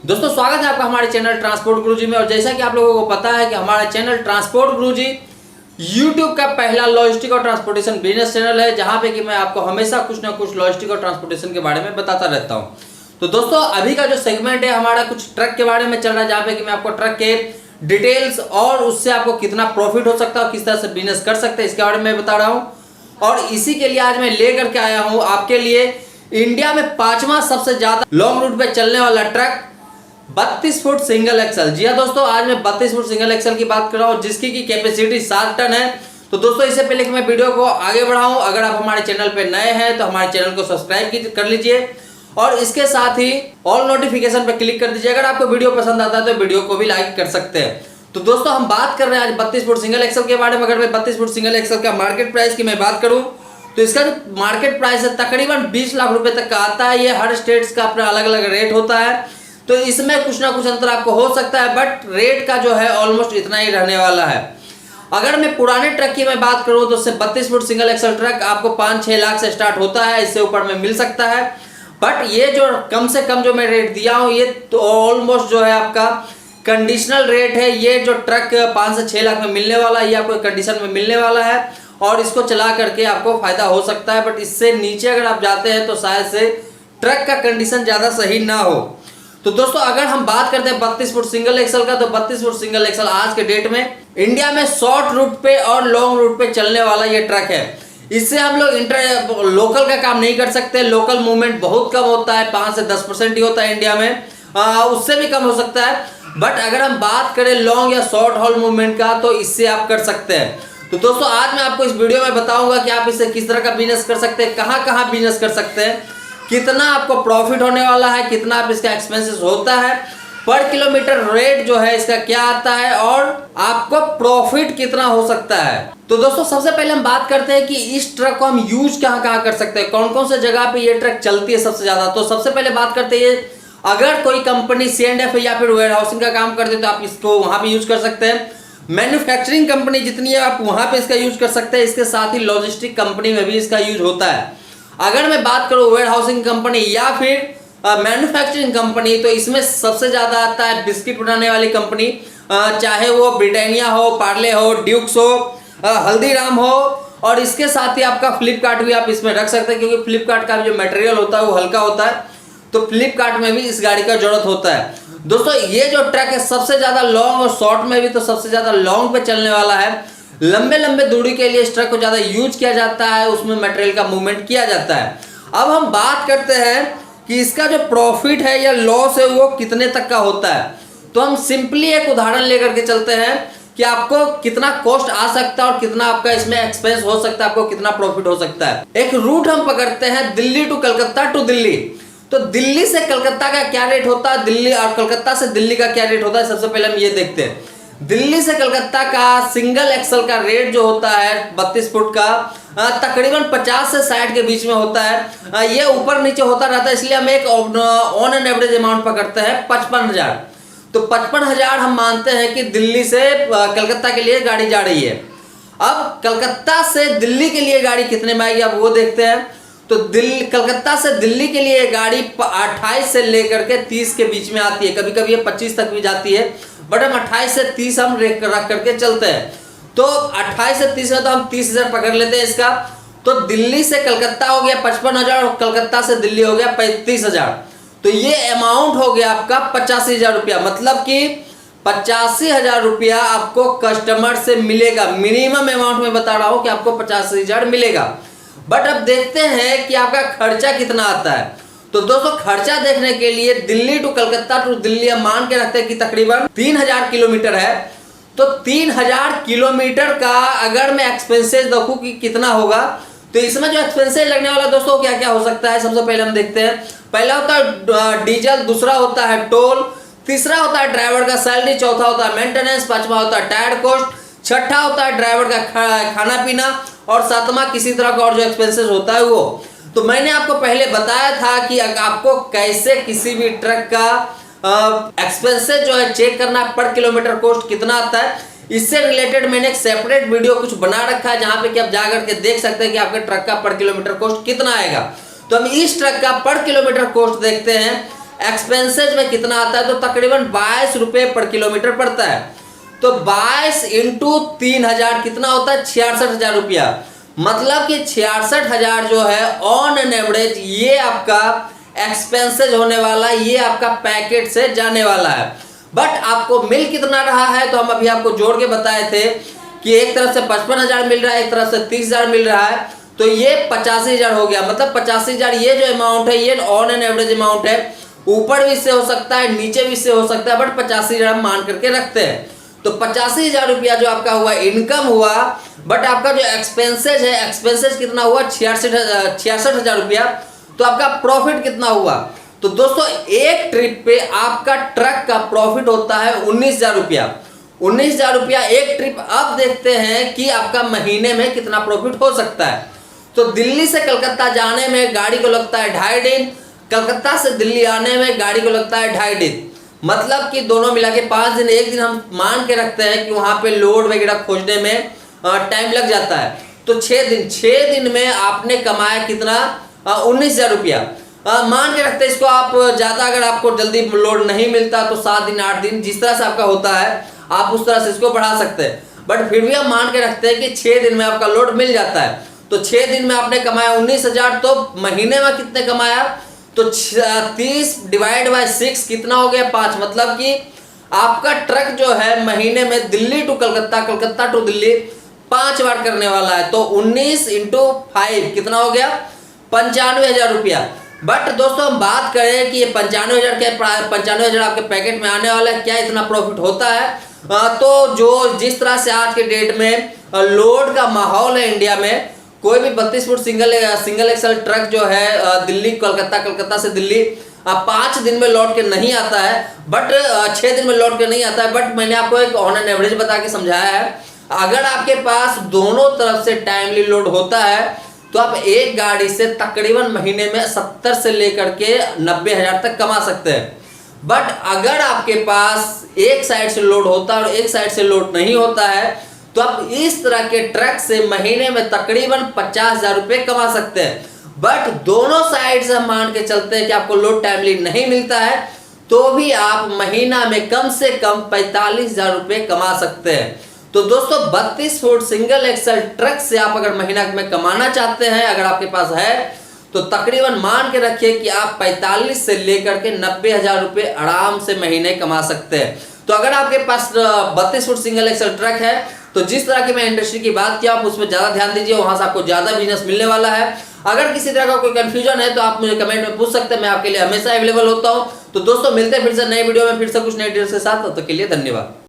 दोस्तों स्वागत है आपका हमारे चैनल ट्रांसपोर्ट गुरुजी में। और जैसा कि आप लोगों को पता है कि हमारा चैनल ट्रांसपोर्ट गुरुजी यूट्यूब का पहला लॉजिस्टिक और ट्रांसपोर्टेशन बिजनेस चैनल है, जहां पे कि मैं आपको हमेशा कुछ ना कुछ लॉजिस्टिक और ट्रांसपोर्टेशन के बारे में बताता रहता हूं। तो दोस्तों अभी का जो सेगमेंट है हमारा कुछ ट्रक के बारे में चल रहा है, जहां पे कि मैं आपको ट्रक के डिटेल्स और उससे आपको कितना प्रॉफिट हो सकता है और किस तरह से बिजनेस कर सकते हैं इसके बारे में बता रहा हूँ। और इसी के लिए आज मैं लेकर के आया हूँ आपके लिए इंडिया में 5वां सबसे ज्यादा लॉन्ग रूट पे चलने वाला ट्रक 32 फुट सिंगल एक्सल। जी हाँ दोस्तों, आज मैं 32 फुट सिंगल एक्सल की बात कर रहा हूँ, जिसकी की कैपेसिटी 7 टन है। तो दोस्तों इससे पहले कि मैं वीडियो को आगे बढ़ाऊं, अगर आप हमारे चैनल पे नए हैं तो हमारे चैनल को सब्सक्राइब कर लीजिए और इसके साथ ही ऑल नोटिफिकेशन पर क्लिक कर दीजिए। अगर आपको वीडियो पसंद आता है तो वीडियो को भी लाइक कर सकते हैं। तो दोस्तों हम बात कर रहे हैं आज 32 फुट सिंगल एक्सल के बारे में। अगर मैं 32 फुट सिंगल एक्सल का मार्केट प्राइस की मैं बात करूं तो इसका जो मार्केट प्राइस है तकरीबन 20 लाख रुपए तक का आता है। ये हर स्टेट्स का अपना अलग अलग रेट होता है, तो इसमें कुछ ना कुछ अंतर आपको हो सकता है, बट रेट का जो है ऑलमोस्ट इतना ही रहने वाला है। अगर मैं पुराने ट्रक की मैं बात करूं तो उससे 32 फुट सिंगल एक्सल ट्रक आपको 5-6 लाख से स्टार्ट होता है, इससे ऊपर में मिल सकता है। बट ये जो कम से कम जो मैं रेट दिया हूं ये तो ऑलमोस्ट जो है आपका कंडीशनल रेट है। ये जो ट्रक 5 से 6 लाख में मिलने वाला है ये आपको कंडीशन में मिलने वाला है और इसको चला करके आपको फायदा हो सकता है। बट इससे नीचे अगर आप जाते हैं तो शायद से ट्रक का कंडीशन ज्यादा सही ना हो। तो दोस्तों अगर हम बात करते हैं 32 फुट सिंगल एक्सल का, तो 32 फुट सिंगल एक्सल आज के डेट में इंडिया में शॉर्ट रूट पे और लॉन्ग रूट पे चलने वाला ये ट्रक है। इससे हम लोग लोकल का काम नहीं कर सकते। लोकल मूवमेंट बहुत कम होता है, 5 से 10% ही होता है इंडिया में, उससे भी कम हो सकता है। बट अगर हम बात करें लॉन्ग या शॉर्ट हॉल मूवमेंट का तो इससे आप कर सकते हैं। तो दोस्तों आज मैं आपको इस वीडियो में बताऊंगा कि आप इससे किस तरह का बिजनेस कर सकते हैं, कहां कहां बिजनेस कर सकते हैं, कितना आपको प्रॉफिट होने वाला है, कितना आप इसका एक्सपेंसेस होता है, पर किलोमीटर रेट जो है इसका क्या आता है और आपको प्रॉफिट कितना हो सकता है। तो दोस्तों सबसे पहले हम बात करते हैं कि इस ट्रक को हम यूज कहां कहां कर सकते हैं, कौन कौन से जगह पे ये ट्रक चलती है सबसे ज्यादा। तो सबसे पहले बात करते हैं अगर कोई कंपनी C&F या फिर वेयर हाउसिंग का काम करते हैं तो आप इसको वहां पे यूज कर सकते हैं। मैन्युफैक्चरिंग कंपनी जितनी है आप वहां पे इसका यूज कर सकते हैं। इसके साथ ही लॉजिस्टिक कंपनी में भी इसका यूज होता है। अगर मैं बात करूं वेयर हाउसिंग कंपनी या फिर मैन्युफैक्चरिंग कंपनी तो इसमें सबसे ज्यादा आता है बिस्किट बनाने वाली कंपनी, चाहे वो ब्रिटानिया हो, पार्ले हो, ड्यूक्स हो, हल्दीराम हो। और इसके साथ ही आपका फ्लिपकार्ट भी आप इसमें रख सकते हैं, क्योंकि फ्लिपकार्ट का जो मटेरियल होता है वो हल्का होता है, तो फ्लिपकार्ट में भी इस गाड़ी का जरूरत होता है। दोस्तों ये जो ट्रक है सबसे ज्यादा लॉन्ग और शॉर्ट में भी तो सबसे ज्यादा लॉन्ग पे चलने वाला है। लंबे लंबे दूरी के लिए इस ट्रक को ज्यादा यूज किया जाता है, उसमें मटेरियल का मूवमेंट किया जाता है। अब हम बात करते हैं कि इसका जो प्रॉफिट है या लॉस है वो कितने तक का होता है। तो हम सिंपली एक उदाहरण लेकर के चलते हैं कि आपको कितना कॉस्ट आ सकता है और कितना आपका इसमें एक्सपेंस हो सकता है, आपको कितना प्रॉफिट हो सकता है। एक रूट हम पकड़ते हैं दिल्ली टू कलकत्ता टू दिल्ली। तो दिल्ली से कलकत्ता का क्या रेट होता है, दिल्ली और कलकत्ता से दिल्ली का क्या रेट होता है, सबसे पहले हम ये देखते हैं। दिल्ली से कलकत्ता का सिंगल एक्सल का रेट जो होता है 32 फुट का तकरीबन 50 से 60 के बीच में होता है। ये ऊपर नीचे होता रहता है, इसलिए हम एक ऑन एन एवरेज अमाउंट पकड़ते हैं 55,000। तो 55,000 हम मानते हैं कि दिल्ली से कलकत्ता के लिए गाड़ी जा रही है। अब कलकत्ता से दिल्ली के लिए गाड़ी कितने में आएगी आप वो देखते हैं। तो कलकत्ता से दिल्ली के लिए गाड़ी 28 से लेकर के 30 के बीच में आती है, कभी कभी ये 25 तक भी जाती है, बट हम 28 से 30 हम रख करके चलते हैं। तो 28 से 30 में तो हम 30,000 पकड़ लेते हैं इसका। तो दिल्ली से कलकत्ता हो गया 55,000 और कलकत्ता से दिल्ली हो गया 35,000। तो ये अमाउंट हो गया आपका 85,000 रुपया, मतलब कि 85,000 रुपया आपको कस्टमर से मिलेगा। मिनिमम अमाउंट में बता रहा हूं कि आपको 85,000 मिलेगा। बट अब देखते हैं कि आपका खर्चा कितना आता है। तो दोस्तों खर्चा देखने के लिए दिल्ली टू कलकत्ता टू दिल्ली हम मान के रखते हैं कि तकरीबन 3,000 किलोमीटर है। तो 3,000 किलोमीटर का अगर मैं एक्सपेंसेस देखूं कि कितना होगा, तो इसमें जो एक्सपेंसेस लगने वाला दोस्तों क्या क्या हो सकता है सबसे पहले हम देखते हैं। पहला होता है डीजल, दूसरा होता है टोल, तीसरा होता है ड्राइवर का सैलरी, चौथा होता है मेंटेनेंस, पांचवा होता है टायर कॉस्ट, छठा होता है ड्राइवर का खाना पीना और सातवां किसी तरह का और जो एक्सपेंसेस होता है वो। तो मैंने आपको पहले बताया था कि आपको कैसे किसी भी ट्रक का एक्सपेंसेस जो है चेक करना, पर किलोमीटर कॉस्ट कितना आता है। इससे रिलेटेड मैंने एक सेपरेट वीडियो कुछ बना रखा है, जहां पे कि आप जाकर के देख सकते हैं कि आपके ट्रक का पर किलोमीटर कॉस्ट कितना आएगा। तो हम इस ट्रक का पर किलोमीटर कॉस्ट देखते हैं। एक्सपेंसेज में कितना आता है, तो तकरीबन 22 रुपये पर किलोमीटर पड़ता है। तो 22 इंटू 3000 कितना होता है, 66,000 रुपया। मतलब कि 66,000 जो है ऑन एन एवरेज ये आपका एक्सपेंसेज होने वाला है, ये आपका पैकेट से जाने वाला है। बट आपको मिल कितना रहा है, तो हम अभी आपको जोड़ के बताए थे कि एक तरफ से 55,000 मिल रहा है, एक तरफ से 30,000 मिल रहा है, तो ये 85,000 हो गया। मतलब 85,000 ये जो अमाउंट है ये ऑन एन एवरेज अमाउंट है, ऊपर भी से हो सकता है, नीचे भी से हो सकता है, बट 85,000 हम मान करके रखते हैं। तो 85,000 रुपया जो आपका हुआ इनकम हुआ, बट आपका जो एक्सपेंसेज है, एक्सपेंसेज कितना हुआ 66,000 रुपया। तो आपका प्रॉफिट कितना हुआ, तो दोस्तों एक ट्रिप पे आपका ट्रक का प्रॉफिट होता है 19,000 रुपया। 19,000 रुपया एक ट्रिप। अब देखते हैं कि आपका महीने में कितना प्रॉफिट हो सकता है। तो दिल्ली से कलकत्ता जाने में गाड़ी को लगता है 2.5 दिन, कलकत्ता से दिल्ली आने में गाड़ी को लगता है 2.5 दिन, मतलब कि दोनों मिला के 5 दिन। एक दिन हम मान के रखते हैं कि वहां पे लोड वगैरह खोजने में टाइम लग जाता है। तो 6 दिन में आपने कमाया कितना, 19,000 रुपया। मान के रखते हैं इसको आप, ज्यादा अगर आपको जल्दी लोड नहीं मिलता तो 7 दिन 8 दिन, जिस तरह से आपका होता है आप उस तरह से इसको बढ़ा सकते हैं। बट फिर भी हम मान के रखते हैं कि 6 दिन में आपका लोड मिल जाता है। तो 6 दिन में आपने कमाया 19,000, तो महीने में कितने कमाया, तो 30 डिवाइड बाय 6 कितना हो गया, 5। मतलब कि आपका ट्रक जो है महीने में दिल्ली टू कलकत्ता, कलकत्ता टू दिल्ली 5 बार करने वाला है। तो 19 इंटू 5 कितना हो गया, 95,000 रुपया। बट दोस्तों हम बात करें कि ये 95,000 आपके पैकेट में आने वाला है, क्या इतना प्रॉफिट होता है? तो जो जिस तरह से आज के डेट में लोड का माहौल है इंडिया में, कोई भी 32 फुट सिंगल एक्सल ट्रक जो है दिल्ली कलकत्ता, कलकत्ता से दिल्ली 5 दिन में लौट के नहीं आता है, बट 6 दिन में लौट के नहीं आता है। बट मैंने आपको एक ऑन एन एवरेज बता के समझाया है। अगर आपके पास दोनों तरफ से टाइमली लोड होता है तो आप एक गाड़ी से तकरीबन महीने में 70 से लेकर के 90,000 तक कमा सकते हैं। बट अगर आपके पास एक साइड से लोड होता है और एक साइड से लोड नहीं होता है, तो आप इस तरह के ट्रक से महीने में तकरीबन 50,000 रुपये कमा सकते हैं। बट दोनों साइड से हम मान के चलते हैं कि आपको लोड टाइमली नहीं मिलता है, तो भी आप महीना में कम से कम 45,000 रुपये कमा सकते हैं। तो दोस्तों 32 फुट सिंगल एक्सल ट्रक से आप अगर महीना में कमाना चाहते हैं, अगर आपके पास है, तो तकरीबन मान के रखिए कि आप 45 से लेकर के 90,000 रुपये आराम से महीने कमा सकते हैं। तो अगर आपके पास 32 फुट सिंगल एक्सल ट्रक है, तो जिस तरह की मैं इंडस्ट्री की बात किया आप उसमें ज़्यादा ध्यान दीजिए, वहां से आपको ज़्यादा बिजनेस मिलने वाला है। अगर किसी तरह का कोई कंफ्यूजन है तो आप मुझे कमेंट में पूछ सकते हैं, मैं आपके लिए हमेशा अवेलेबल होता हूं। तो दोस्तों मिलते हैं फिर से नए वीडियो में, फिर से कुछ नए डिटेल्स के साथ। तब तक के लिए धन्यवाद।